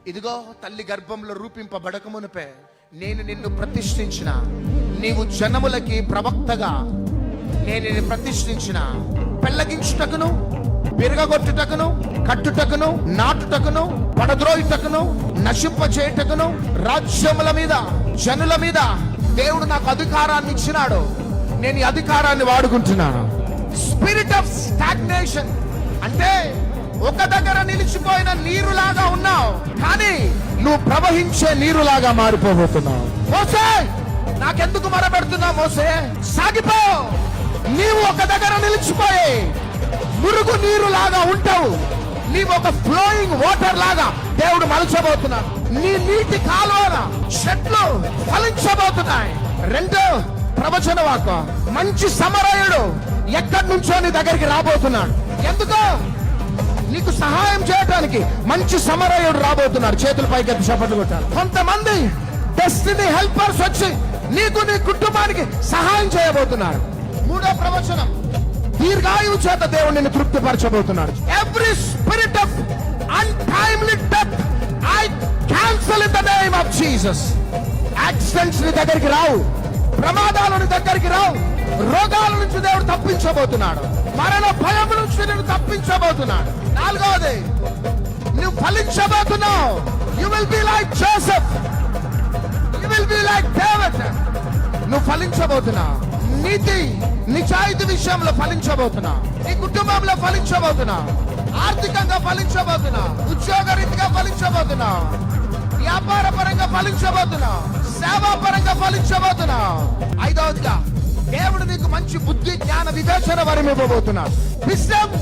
ఇదిగో తల్లి గర్భంలో రూపింపబడక మునిపే నేను నిన్ను ప్రతిష్ఠించిన, నీవు జనములకి ప్రవక్తగా నేను నిన్ను ప్రతిష్ఠించిన. పెళ్లగించుటకును, విరగగొట్టుటకును, కట్టుటకును, నాటుటకును, పడద్రోయుటకును, నశింపచేయుటకును, రాజ్యముల మీద, జనుల మీద దేవుడు నాకు అధికారాన్ని ఇచ్చినాడు. నేను ఈ అధికారాన్ని వాడుకుంటున్నాను. స్పిరిట్ ఆఫ్ స్టాగ్నేషన్ అంటే ఒక దగ్గర నిలిచిపోయిన నీరులాగా ఉన్నావు, కానీ నువ్వు ప్రవహించే నీరులాగా మారిపోబోతున్నావు. మోసే, నాకెందుకు మరపెడుతున్నావు? మోసే, సాగిపో. నీవు ఒక దగ్గర నిలిచిపోయి మురుగు నీరులాగా ఉంటావు. నీవు ఒక ఫ్లోయింగ్ వాటర్ లాగా దేవుడు మలచబోతున్నాడు. నీ నీటి కాలువన చెట్లు ఫలించబోతున్నాయి. రెండో ప్రవచన వాక్కు, మంచి సమరయుడు ఎక్కడి నుంచో నీ దగ్గరికి రాబోతున్నాడు. ఎందుకో నీకు సహాయం చేయడానికి మంచి సమరయుడు రాబోతున్నాడు. చేతుల పైకి చప్పట్లు కొట్టాలి. కొంతమంది డెస్టినీ హెల్పర్స్ వచ్చి నీకు, నీ కుటుంబానికి సహాయం చేయబోతున్నారు. మూడో ప్రవచనం, దీర్ఘాయువు చేత దేవుడు నిన్ను తృప్తిపరచబోతున్నాడు. Every spirit of untimely death I cancel in the name of Jesus. Accidents నీ దగ్గరికి రావు, ప్రమాదాల నీ దగ్గరికి రావు. రోగాల నుంచి దేవుడు తప్పించబోతున్నాడు. మరణ భయం నుంచి నేను తప్పించబోతున్నాడు. నాలుగవది, నువ్వు ఫలించబోతున్నావు. You will be like Joseph, you will be like David. నువ్వు ఫలించబోతున్నావు. నీతి నిజాయితీ విషయంలో ఫలించబోతున్నావు. నీ కుటుంబంలో ఫలించబోతున్నావు. ఆర్థికంగా ఫలించబోతున్నావు. ఉద్యోగ రీతిగా ఫలించబోతున్నావు. వ్యాపార పరంగా ఫలించబోతున్నావు. సేవా పరంగా ఫలించబోతున్నావు. ఐదవదిగా, దేవుడు నీకు మంచి బుద్ధి, జ్ఞాన, వివేచన వరం ఇవ్వబోతున్నాడు. Wisdom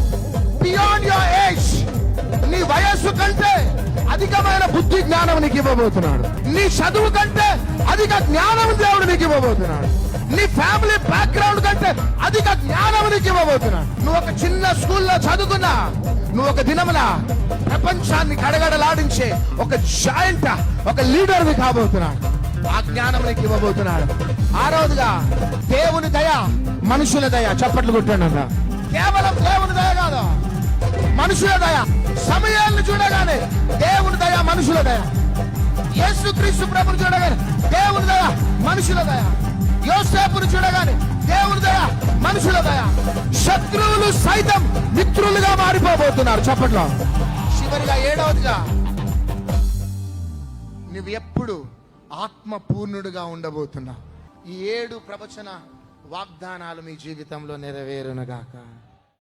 beyond your age. నీ వయస్సు కంటే అధికమైన బుద్ధి, జ్ఞానం నీకు ఇవ్వబోతున్నాడు. నీ చదువు కంటే అధిక జ్ఞానం దేవుడు నీకు ఇవ్వబోతున్నాడు. నీ ఫ్యామిలీ బ్యాక్గ్రౌండ్ కంటే అధిక జ్ఞానం నీకు ఇవ్వబోతున్నాడు. నువ్వు ఒక చిన్న స్కూల్లో చదువుకున్నా, నువ్వు ఒక దినమున ప్రపంచాన్ని గడగడలాడించే ఒక జాయింట్, ఒక లీడర్ ని కాబోతున్నాడు. ఆ జ్ఞానం నీకు ఇవ్వబోతున్నాడు. ఆరోజుగా దేవుని దయ, మనుషుల దయ. చప్పట్లు కొట్టండి అన్న. కేవలం దేవుని దయ కాదు, మనుషుల దయ. సమయాన్ని చూడగానే దేవుని దయ, మనుషుల దయ. యేసుక్రీస్తు ప్రభుని చూడగానే దేవుని దయ, మనుషుల దయ. యోసేపును చూడగానే దేవుని దయ, మనుషుల దయ. శత్రువులు సైతం మిత్రులుగా మారిపోబోతున్నారు. చప్పట్లో. చివరిగా ఏడవదిగా, నువ్వు ఎప్పుడు ఆత్మపూర్ణుడుగా ఉండబోతున్నావు. ఈ 7 ప్రవచన వాగ్దానాలు మీ జీవితంలో నెరవేరునుగాక.